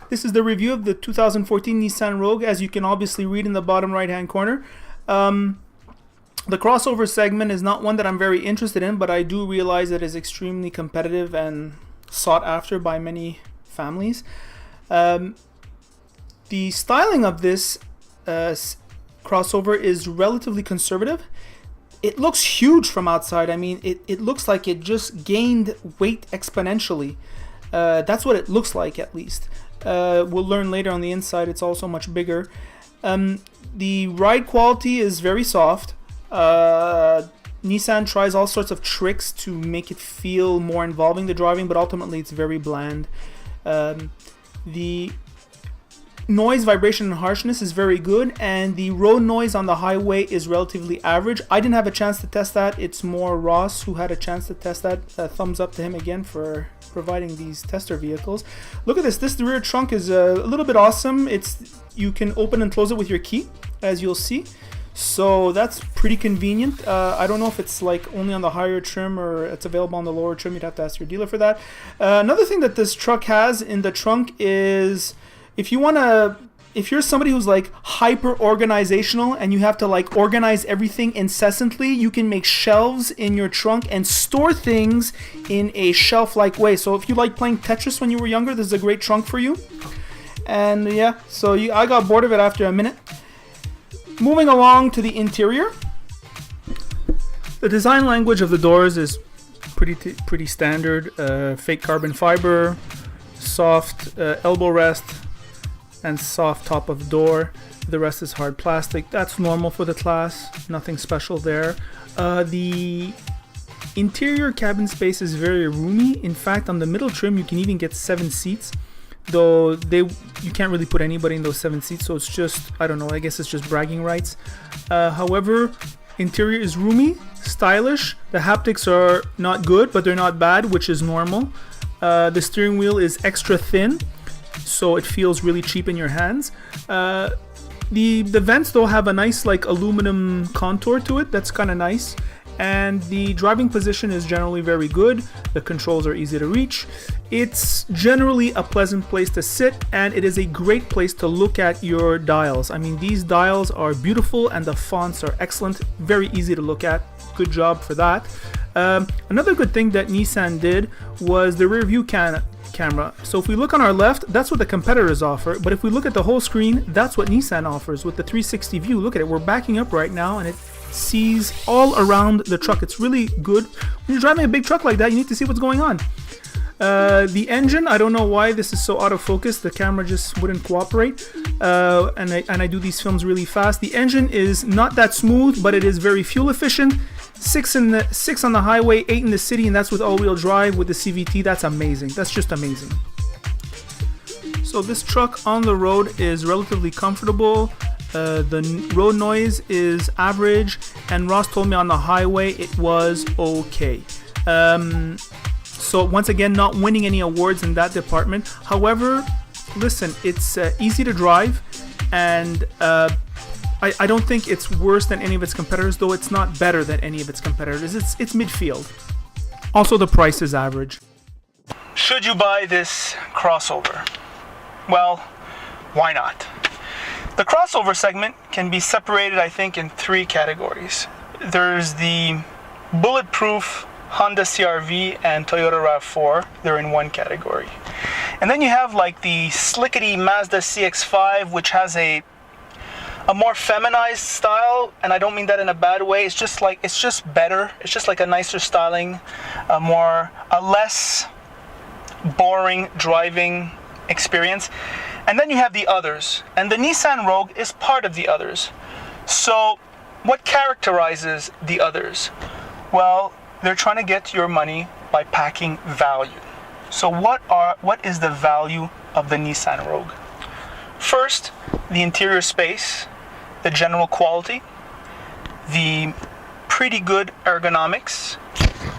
This is the review of the 2014 Nissan Rogue, as you can obviously read in the bottom right hand corner. The crossover segment is not one that I'm very interested in, but I do realize it is extremely competitive and sought after by many families. The styling of this crossover is relatively conservative. It looks huge from outside. I mean, it looks like it just gained weight exponentially. That's what it looks like, at least. We'll learn later on the inside it's also much bigger. The ride quality is very soft. Nissan tries all sorts of tricks to make it feel more involving the driving, but ultimately it's very bland. The noise, vibration, and harshness is very good, and the road noise on the highway is relatively average. I didn't have a chance to test that. It's more Ross who had a chance to test that. Thumbs up to him again for providing these tester vehicles. Look at this. This rear trunk is a little bit awesome. You can open and close it with your key, as you'll see. So that's pretty convenient. I don't know if it's like only on the higher trim or it's available on the lower trim. You'd have to ask your dealer for that. Another thing that this truck has in the trunk is if you're somebody who's like hyper organizational and you have to like organize everything incessantly, you can make shelves in your trunk and store things in a shelf-like way. So if you like playing Tetris when you were younger, this is a great trunk for you. And yeah, so I got bored of it after a minute. Moving along to the interior. The design language of the doors is pretty standard. Fake carbon fiber, soft elbow rest, and soft top of door. The rest is hard plastic. That's normal for the class. Nothing special there. The interior cabin space is very roomy. In fact, on the middle trim, you can even get 7 seats. Though you can't really put anybody in those 7 seats, so it's just, I don't know, I guess it's just bragging rights. However, interior is roomy, stylish. The haptics are not good, but they're not bad, which is normal. The steering wheel is extra thin, so it feels really cheap in your hands. The vents though have a nice like aluminum contour to it. That's kind of nice. And the driving position is generally very good. The controls are easy to reach. It's generally a pleasant place to sit, and it is a great place to look at your dials. I mean, these dials are beautiful and the fonts are excellent. Very easy to look at. Good job for that. Another good thing that Nissan did was the rear view camera. So if we look on our left, that's what the competitors offer. But if we look at the whole screen, that's what Nissan offers with the 360 view. Look at it. We're backing up right now, and it sees all around the truck. It's really good. When you're driving a big truck like that, you need to see what's going on. The engine, I don't know why this is so out of focus. The camera just wouldn't cooperate. And I do these films really fast. The engine is not that smooth, but it is very fuel efficient. 6 on the highway, 8 in the city, and that's with all-wheel drive with the CVT. That's amazing. That's just amazing. So this truck on the road is relatively comfortable. The road noise is average, and Ross told me on the highway it was okay. So once again, not winning any awards in that department. However, listen, it's easy to drive, and I don't think it's worse than any of its competitors, though it's not better than any of its competitors. It's midfield. Also, the price is average. Should you buy this crossover? Well, why not? The crossover segment can be separated, I think, in 3 categories. There's the bulletproof Honda CR-V and Toyota RAV4. They're in one category. And then you have like the slickety Mazda CX-5, which has a more feminized style, and I don't mean that in a bad way. It's just better. It's just like a nicer styling, a less boring driving experience. And then you have the others, and the Nissan Rogue is part of the others. So what characterizes the others? Well, they're trying to get your money by packing value. So what is the value of the Nissan Rogue? First, the interior space, the general quality, the pretty good ergonomics,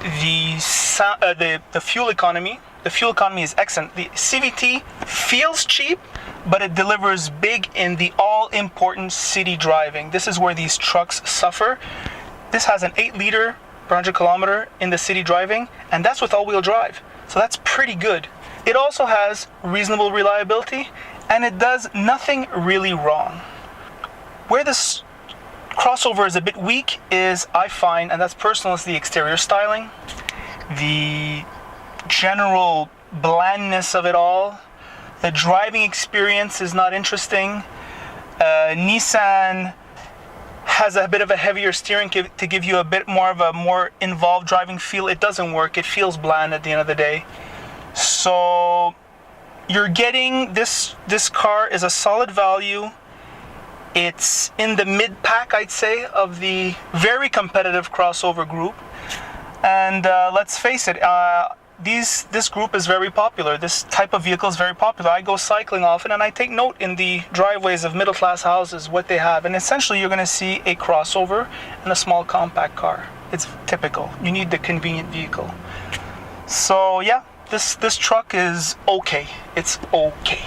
the fuel economy. The fuel economy is excellent. The CVT feels cheap, but it delivers big in the all-important city driving. This is where these trucks suffer. This has an 8-liter per 100 kilometer in the city driving, and that's with all-wheel drive. So that's pretty good. It also has reasonable reliability, and it does nothing really wrong. Where this crossover is a bit weak is, I find, and that's personal, is the exterior styling. The general blandness of it all. The driving experience is not interesting. Nissan has a bit of a heavier steering to give you a bit more of a more involved driving feel. It doesn't work. It feels bland at the end of the day. So you're getting this car is a solid value. It's in the mid pack, I'd say, of the very competitive crossover group. And let's face it, this group is very popular. This type of vehicle is very popular. I go cycling often, and I take note in the driveways of middle-class houses what they have. And essentially, you're going to see a crossover and a small compact car. It's typical. You need the convenient vehicle. So yeah, this truck is okay. It's okay.